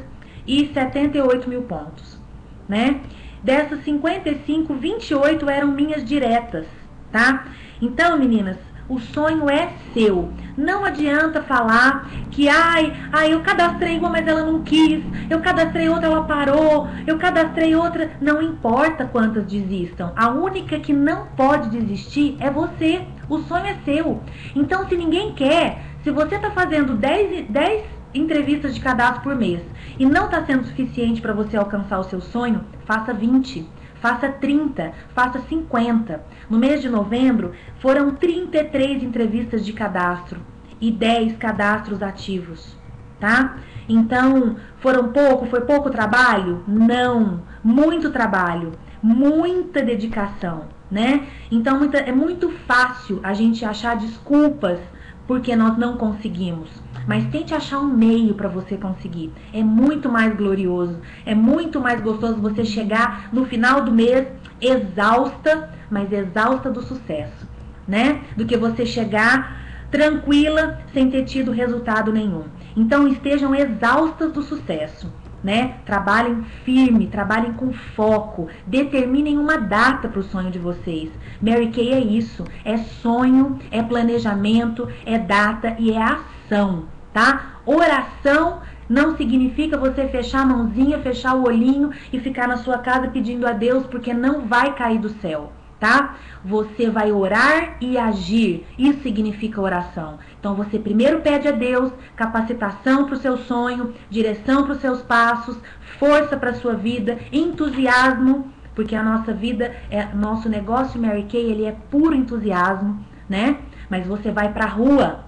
e 78 mil pontos, né? Dessas 55, 28 eram minhas diretas, tá? Então, meninas, o sonho é seu. Não adianta falar que, eu cadastrei uma, mas ela não quis. Eu cadastrei outra, ela parou. Eu cadastrei outra. Não importa quantas desistam. A única que não pode desistir é você. O sonho é seu. Então, se ninguém quer, se você está fazendo 10 entrevistas de cadastro por mês e não está sendo suficiente para você alcançar o seu sonho, faça 20. Faça 30, faça 50. No mês de novembro, foram 33 entrevistas de cadastro e 10 cadastros ativos. tá? Então, foi pouco trabalho? Não, muito trabalho, muita dedicação, né? Então, é muito fácil a gente achar desculpas porque nós não conseguimos. Mas tente achar um meio para você conseguir. É muito mais glorioso, é muito mais gostoso você chegar no final do mês exausta, mas exausta do sucesso, né? Do que você chegar tranquila sem ter tido resultado nenhum. Então estejam exaustas do sucesso, né? Trabalhem firme, trabalhem com foco, determinem uma data para o sonho de vocês. Mary Kay é isso, é sonho, é planejamento, é data e é ação, tá? Oração não significa você fechar a mãozinha, fechar o olhinho e ficar na sua casa pedindo a Deus, porque não vai cair do céu, tá? Você vai orar e agir, isso significa oração. Então você primeiro pede a Deus capacitação para o seu sonho, direção para os seus passos, força para a sua vida, entusiasmo, porque a nossa vida, nosso negócio Mary Kay, ele é puro entusiasmo, né? Mas você vai para a rua,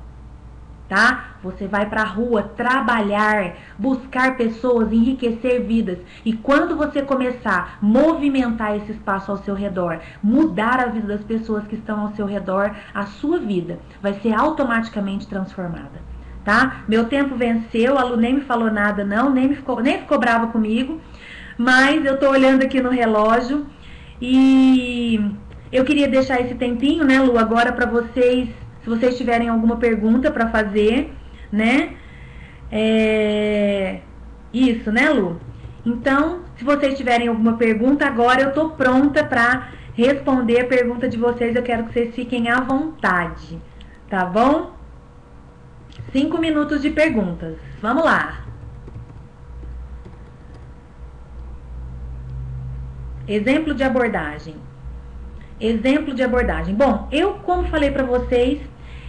tá? Você vai pra rua trabalhar, buscar pessoas, enriquecer vidas. E quando você começar a movimentar esse espaço ao seu redor, mudar a vida das pessoas que estão ao seu redor, a sua vida vai ser automaticamente transformada, tá? Meu tempo venceu, a Lu nem me falou nada não, nem ficou brava comigo, mas eu tô olhando aqui no relógio e eu queria deixar esse tempinho, né, Lu, agora pra vocês. Se vocês tiverem alguma pergunta para fazer, né? Isso, né, Lu? Então, se vocês tiverem alguma pergunta, agora eu tô pronta para responder a pergunta de vocês. Eu quero que vocês fiquem à vontade, tá bom? 5 minutos de perguntas. Vamos lá. Exemplo de abordagem. Exemplo de abordagem. Bom, eu, como falei para vocês,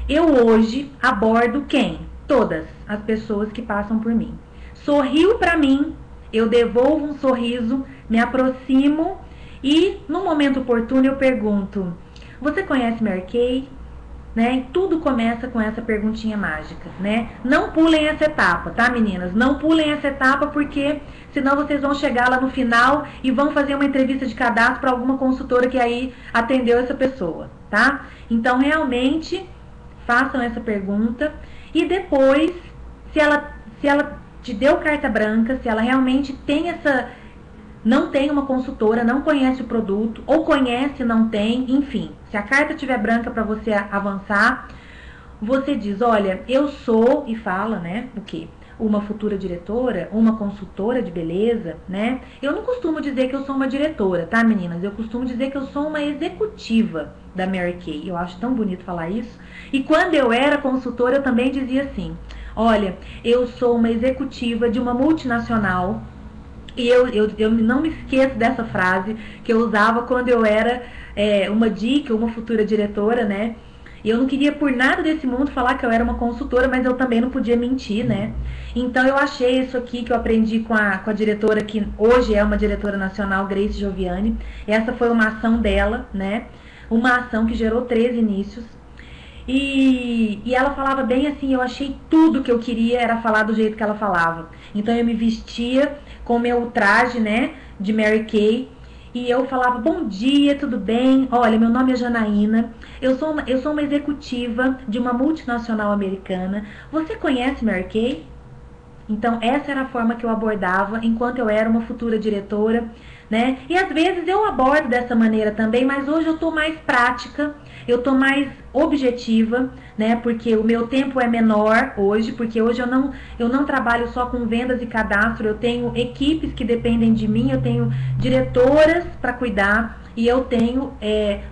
eu hoje abordo quem? Todas as pessoas que passam por mim. Sorriu para mim, eu devolvo um sorriso, me aproximo e no momento oportuno eu pergunto: você conhece Mary Kay? Né? Tudo começa com essa perguntinha mágica, né? Não pulem essa etapa, tá, meninas? Não pulem essa etapa porque senão vocês vão chegar lá no final e vão fazer uma entrevista de cadastro para alguma consultora que aí atendeu essa pessoa, tá? Então, realmente, façam essa pergunta e depois, se ela te deu carta branca, se ela realmente tem não tem uma consultora, não conhece o produto, ou conhece, não tem, enfim. Se a carta estiver branca para você avançar, você diz: olha, eu sou, e fala, né, o quê? Uma futura diretora, uma consultora de beleza, né? Eu não costumo dizer que eu sou uma diretora, tá, meninas? Eu costumo dizer que eu sou uma executiva da Mary Kay. Eu acho tão bonito falar isso. E quando eu era consultora, eu também dizia assim: olha, eu sou uma executiva de uma multinacional. E eu não me esqueço dessa frase que eu usava quando eu era uma dica, uma futura diretora, né? E eu não queria por nada desse mundo falar que eu era uma consultora, mas eu também não podia mentir, né? Então eu achei isso aqui que eu aprendi com a diretora, que hoje é uma diretora nacional, Grace Gioviani. Essa foi uma ação dela, né? Uma ação que gerou 3 inícios. E ela falava bem assim, eu achei tudo que eu queria era falar do jeito que ela falava. Então eu me vestia com o meu traje, né, de Mary Kay, e eu falava: bom dia, tudo bem? Olha, meu nome é Janaína, eu sou uma executiva de uma multinacional americana. Você conhece Mary Kay? Então essa era a forma que eu abordava enquanto eu era uma futura diretora, né? E às vezes eu abordo dessa maneira também, mas hoje eu tô mais prática, eu tô mais objetiva, né? Porque o meu tempo é menor hoje, porque hoje eu não trabalho só com vendas e cadastro, eu tenho equipes que dependem de mim, eu tenho diretoras para cuidar e eu tenho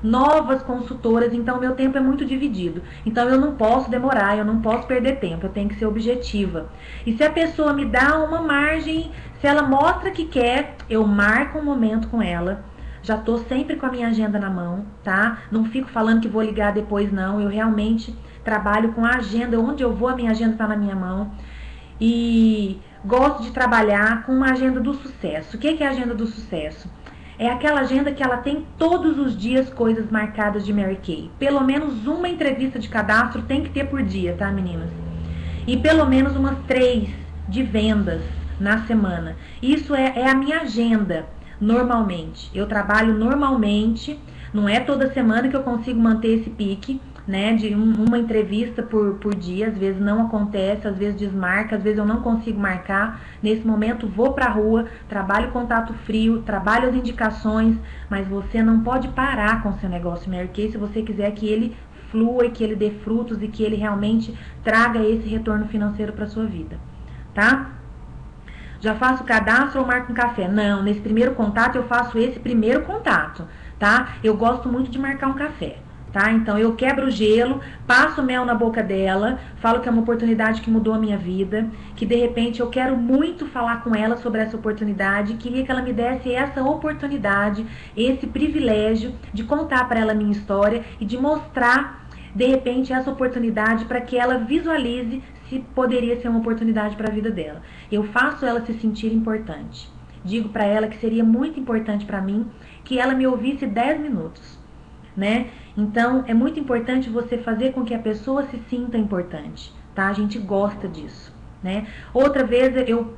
novas consultoras, então meu tempo é muito dividido. Então eu não posso demorar, eu não posso perder tempo, eu tenho que ser objetiva. E se a pessoa me dá uma margem, se ela mostra que quer, eu marco um momento com ela. Já tô sempre com a minha agenda na mão, tá? Não fico falando que vou ligar depois, não. Eu realmente trabalho com a agenda. Onde eu vou, a minha agenda tá na minha mão. E gosto de trabalhar com uma agenda do sucesso. O que é a agenda do sucesso? É aquela agenda que ela tem todos os dias coisas marcadas de Mary Kay. Pelo menos uma entrevista de cadastro tem que ter por dia, tá, meninas? e pelo menos umas 3 de vendas na semana. Isso é a minha agenda, normalmente. Eu trabalho normalmente, não é toda semana que eu consigo manter esse pique, né, de uma entrevista por dia. Às vezes não acontece, às vezes desmarca, às vezes eu não consigo marcar. Nesse momento vou pra rua, trabalho contato frio, trabalho as indicações, mas você não pode parar com o seu negócio Mary Kay se você quiser que ele flua e que ele dê frutos e que ele realmente traga esse retorno financeiro para sua vida, tá? Já faço cadastro ou marco um café? Não, nesse primeiro contato eu faço esse primeiro contato, tá? Eu gosto muito de marcar um café, tá? Então eu quebro o gelo, passo mel na boca dela, falo que é uma oportunidade que mudou a minha vida, que de repente eu quero muito falar com ela sobre essa oportunidade, queria que ela me desse essa oportunidade, esse privilégio de contar para ela a minha história e de mostrar de repente essa oportunidade para que ela visualize se poderia ser uma oportunidade para a vida dela. Eu faço ela se sentir importante. Digo para ela que seria muito importante para mim que ela me ouvisse 10 minutos, né? Então, é muito importante você fazer com que a pessoa se sinta importante, tá? A gente gosta disso, né? Outra vez eu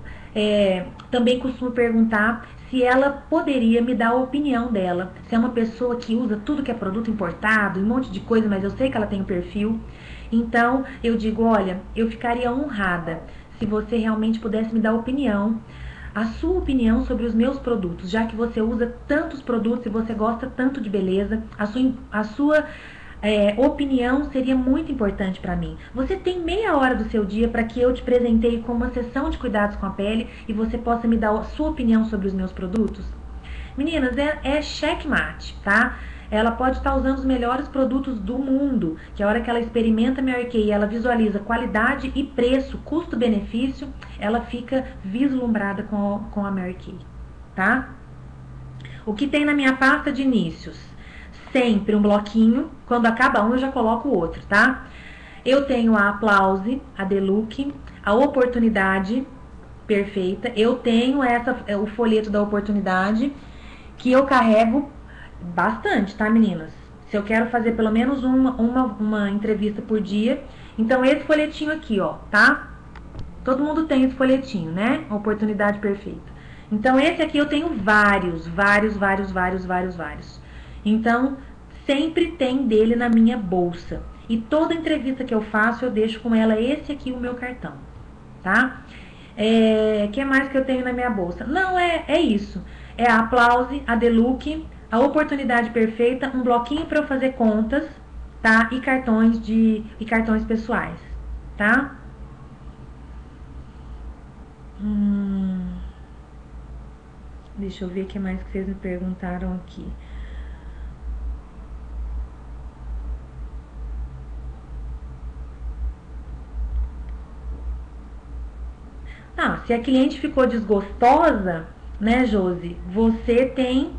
também costumo perguntar se ela poderia me dar a opinião dela. Se é uma pessoa que usa tudo que é produto importado, um monte de coisa, mas eu sei que ela tem um perfil. Então, eu digo, olha, eu ficaria honrada se você realmente pudesse me dar opinião, a sua opinião sobre os meus produtos, já que você usa tantos produtos e você gosta tanto de beleza, a sua opinião seria muito importante para mim. Você tem meia hora do seu dia para que eu te presenteie com uma sessão de cuidados com a pele e você possa me dar a sua opinião sobre os meus produtos? Meninas, é checkmate, tá? Ela pode estar usando os melhores produtos do mundo, que a hora que ela experimenta a Mary Kay e ela visualiza qualidade e preço, custo-benefício, ela fica vislumbrada com a Mary Kay, tá? O que tem na minha pasta de inícios? Sempre um bloquinho, quando acaba um eu já coloco o outro, tá? Eu tenho a Aplause, a Deluxe, a Oportunidade Perfeita, eu tenho o folheto da oportunidade, que eu carrego bastante, tá, meninas? Se eu quero fazer pelo menos uma entrevista por dia, então esse folhetinho aqui, ó, tá? Todo mundo tem esse folhetinho, né? Oportunidade Perfeita. Então esse aqui eu tenho vários. Então sempre tem dele na minha bolsa. E toda entrevista que eu faço eu deixo com ela esse aqui, o meu cartão, tá? Que mais que eu tenho na minha bolsa? Não, é isso. É a Aplause, a Deluxe, a Oportunidade Perfeita, um bloquinho para eu fazer contas, tá? E cartões pessoais, tá? Deixa eu ver o que mais que vocês me perguntaram aqui. Se a cliente ficou desgostosa, né, Josi, você tem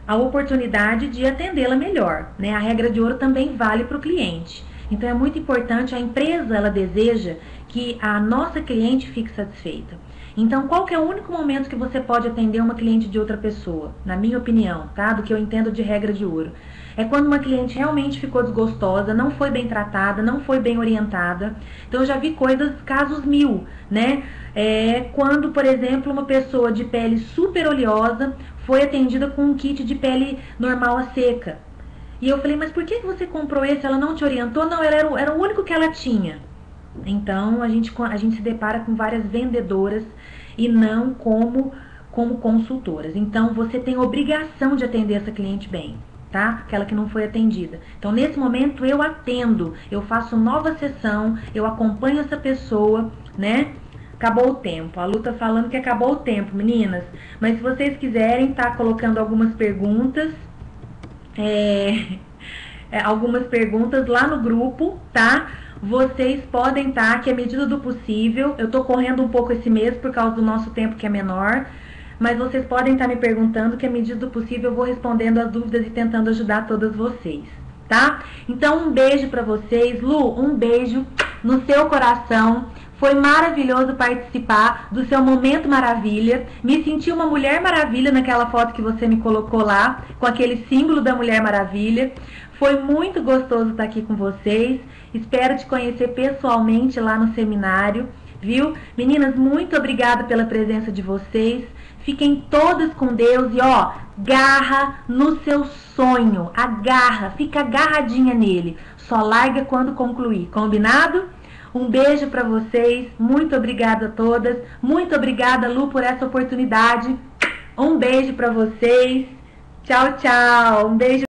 a oportunidade de atendê-la melhor, né? A regra de ouro também vale para o cliente. Então é muito importante, a empresa ela deseja que a nossa cliente fique satisfeita. Então qual que é o único momento que você pode atender uma cliente de outra pessoa? Na minha opinião, tá? Do que eu entendo de regra de ouro. É quando uma cliente realmente ficou desgostosa, não foi bem tratada, não foi bem orientada. Então eu já vi casos mil, né? Quando, por exemplo, uma pessoa de pele super oleosa foi atendida com um kit de pele normal a seca. E eu falei, mas por que você comprou esse? Ela não te orientou? Não, era o único que ela tinha. Então a gente se depara com várias vendedoras e não como consultoras. Então você tem obrigação de atender essa cliente bem, tá? Aquela que não foi atendida. Então nesse momento eu atendo, eu faço nova sessão, eu acompanho essa pessoa, né? Acabou o tempo. A Lu tá falando que acabou o tempo, meninas. Mas se vocês quiserem, tá colocando algumas perguntas. Algumas perguntas lá no grupo, tá? Vocês podem que à medida do possível, eu tô correndo um pouco esse mês por causa do nosso tempo que é menor, mas vocês podem estar me perguntando que à medida do possível eu vou respondendo as dúvidas e tentando ajudar todas vocês, tá? Então um beijo pra vocês. Lu, um beijo. no seu coração. Foi maravilhoso participar do seu Momento Maravilha. Me senti uma Mulher Maravilha naquela foto que você me colocou lá, com aquele símbolo da Mulher Maravilha. Foi muito gostoso estar aqui com vocês. Espero te conhecer pessoalmente lá no seminário, viu? Meninas, muito obrigada pela presença de vocês. Fiquem todas com Deus e ó, garra no seu sonho. Agarra, fica agarradinha nele. Só larga quando concluir, combinado? Um beijo para vocês, muito obrigada a todas, muito obrigada, Lu, por essa oportunidade. Um beijo para vocês, tchau, tchau, um beijo.